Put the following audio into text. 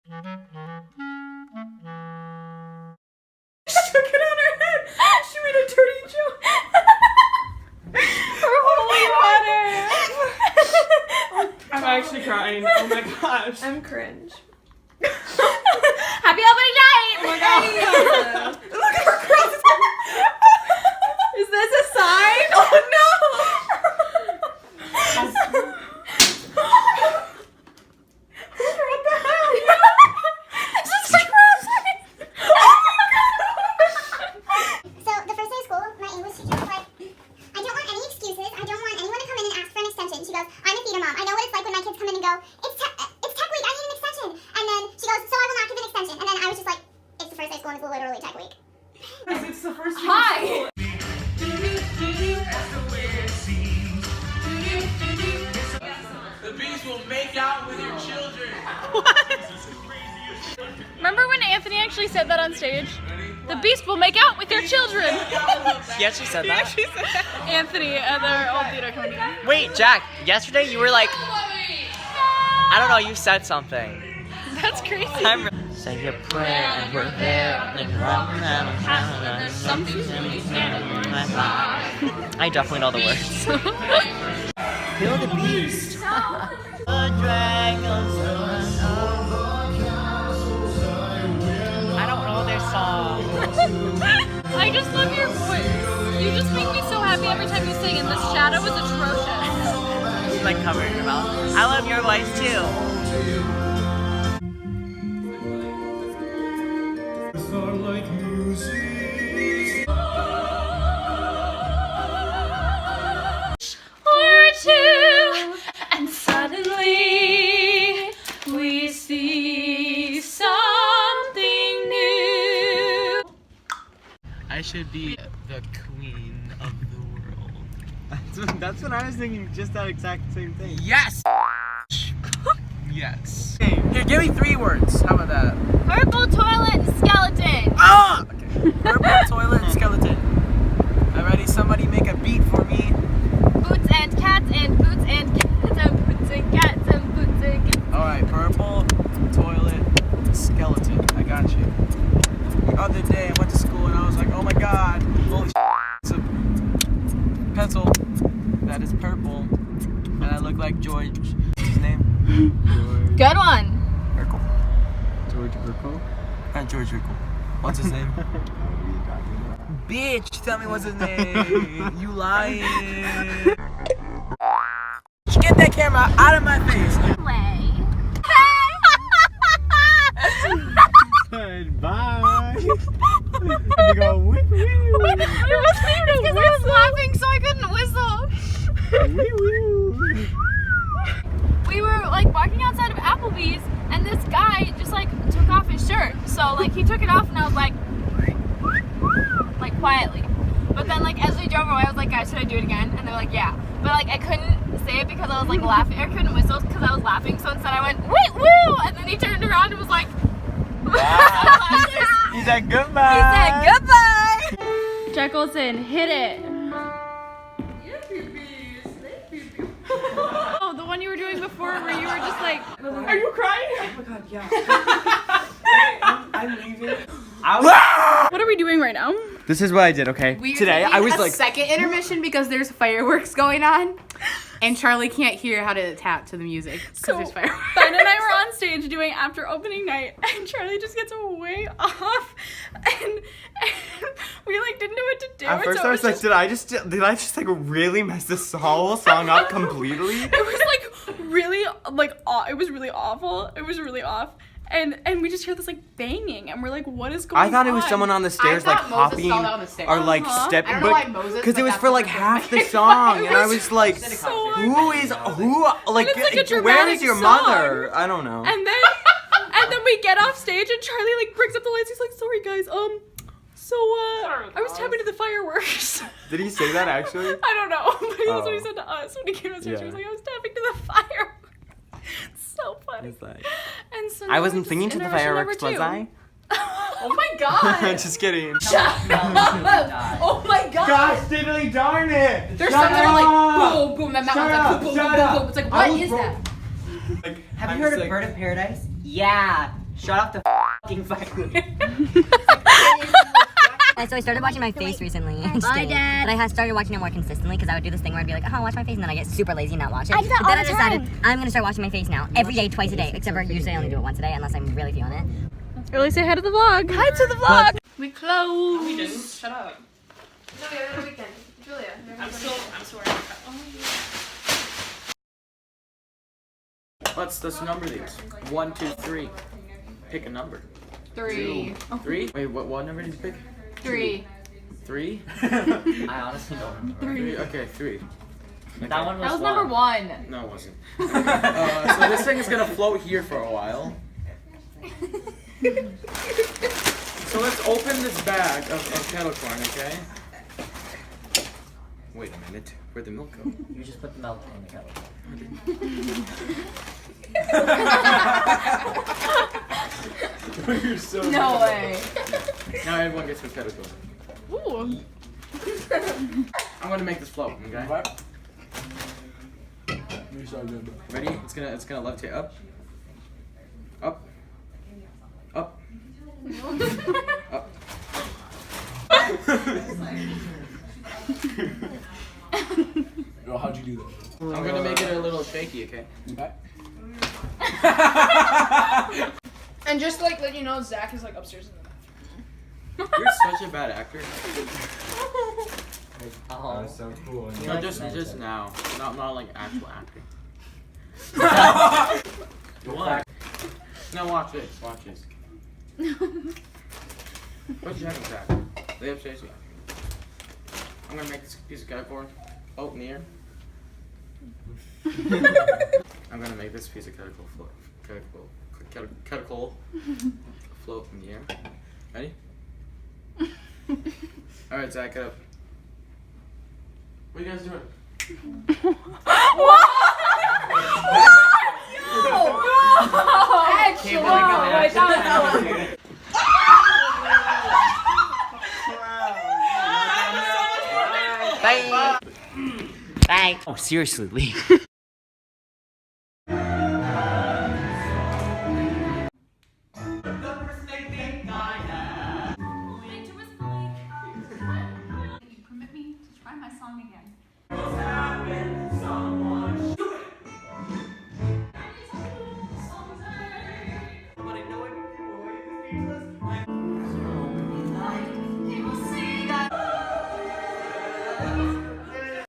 Took it on her head. She made a dirty joke. For holy water. I'm actually crying. Oh my gosh. I'm cringe. Happy opening night. Oh my god. Look at her cross. Is this a sign? Oh no. What the hell? This is so gross. So the first day of school, my English teacher was like, I don't want any excuses. I don't want anyone to come in and ask for an extension. She goes, I'm a theater mom. I know what it's like when my kids come in and go, it's tech week. I need an extension. And then she goes, so I will not give an extension. And then I was just like, it's the first day of school and it's literally tech week. It's the first day. Hi. The beast will make out with your children. Remember when Anthony actually said that on stage? The beast will make out with your children. He actually said that? Anthony at their old theater company. Wait, Jack, yesterday you were like, I don't know, you said something. That's crazy. Say your prayer and we're there and I definitely know the words. Feel the beast. I don't know their song. I just love your voice. You just make me so happy every time you sing, and this shadow is atrocious. She's like covering her mouth. I love your voice too. Or two, and suddenly we see something new. I should be the queen of the world. That's what I was thinking, just that exact same thing. Yes. Yes. Here, give me 3 words. How about that? Purple toilet skeleton. Ah! Okay. Purple toilet and skeleton. Alrighty, somebody make a beat for me. Boots and cats and boots and cats and boots and cats and boots and cats. Alright, purple toilet skeleton. I got you. The other day I went to school and I was like, oh my god, holy it's a pencil that is purple. And I look like George. What's his name? Good one. Urkel. George Urkel? George Urkel. What's his name? Bitch, tell me what's his name. You lying. Get that camera out of my face. Way. Bye. You go, wee wee. It's because I was laughing, so I couldn't whistle. Wee wee. We were like walking outside of Applebee's, and this guy just like took off his shirt. So like he took it off, and I was like quietly. But then like as we drove away, I was like, guys, should I do it again? And they're like, yeah. But like I couldn't say it because I was like laughing. I couldn't whistle because I was laughing. So instead I went, wait, woo! And then he turned around and was like, He said goodbye. he said goodbye. Jack Olsen, hit it. Oh, the one you were doing before where you were just like, Are you crying? Oh my god, yeah. I'm leaving. what are we doing right now? This is what I did, okay? Today I was like, second intermission because there's fireworks going on, and Charlie can't hear how to tap to the music because there's fireworks. Ben and I were on stage doing after opening night, and Charlie just gets way off, and we like didn't know what to do. at and first so I was like, did I just like really mess this whole song up completely? it was like really like it was really awful. It was really off. And we just hear this like banging, and we're like, what is going on? I thought it was someone on the stairs like thought Moses hopping fell down the stairs. or like Uh-huh. stepping, I don't know why Moses, because but it was that's for what like was half in the my song, and I was like, so who like it's like a where dramatic is your song. mother? I don't know. And then we get off stage, and Charlie like brings up the lights. He's like, sorry guys, so I was tapping to the fireworks. Did he say that actually? I don't know, but that's what he Oh. said to us when he came on stage. He Yeah. was like, I was tapping to the fireworks. So funny. It's like, And so I now wasn't we're thinking just to the intermission fireworks, was number I? 2. Oh my god! Just kidding. Oh my god! Gosh, diddly darn it! There's some that are like boom, boom, and that one's like boom, boom, boom, boom, boom. It's like, what is that? Have you heard of Bird of Paradise? Yeah. Shut up the fucking fire. So I started watching my face recently. Just kidding. But I had started watching it more consistently because I would do this thing where I'd be like, oh, I'll watch my face, and then I get super lazy and not watch it. I do that But then all I the decided time. I'm gonna start watching my face now every day, twice a day. Except for usually I only do it once a day unless I'm really feeling it. Really say hi to the vlog. Hi to the vlog. We close. We didn't. Shut up. No, we have a weekend. Julia. I'm still wearing. Let's number these. 1, 2, 3. Pick a number. 3. 3? Wait, what number did you pick? 3. 3? I honestly don't remember. 3. Okay, 3. That one was That was number 1. No, it wasn't. So this thing is gonna float here for a while. So let's open this bag of kettle corn, okay? Wait a minute. Where'd the milk go? You just put the milk in the kettle. You're so No way. Now everyone gets their kettle corn. Ooh. I'm gonna make this float, okay? Ready? It's gonna levitate up. Up. Up. Up. Yo, how'd you do that? I'm gonna make it a little shaky, okay? Okay. And just like let you know, Zach is like upstairs in the bathroom. You're such a bad actor. Oh, so cool. No, just now. Not like actual acting. What? No, watch this. Watch this. What's your second track? Lay upstairs. I'm gonna make this piece of kettle corn float in the air. I'm gonna make this piece of kettle float. Kettle float in the air. Ready? All right, Zach, get up. What are you guys doing? Bye. Bye. Oh, seriously, leave.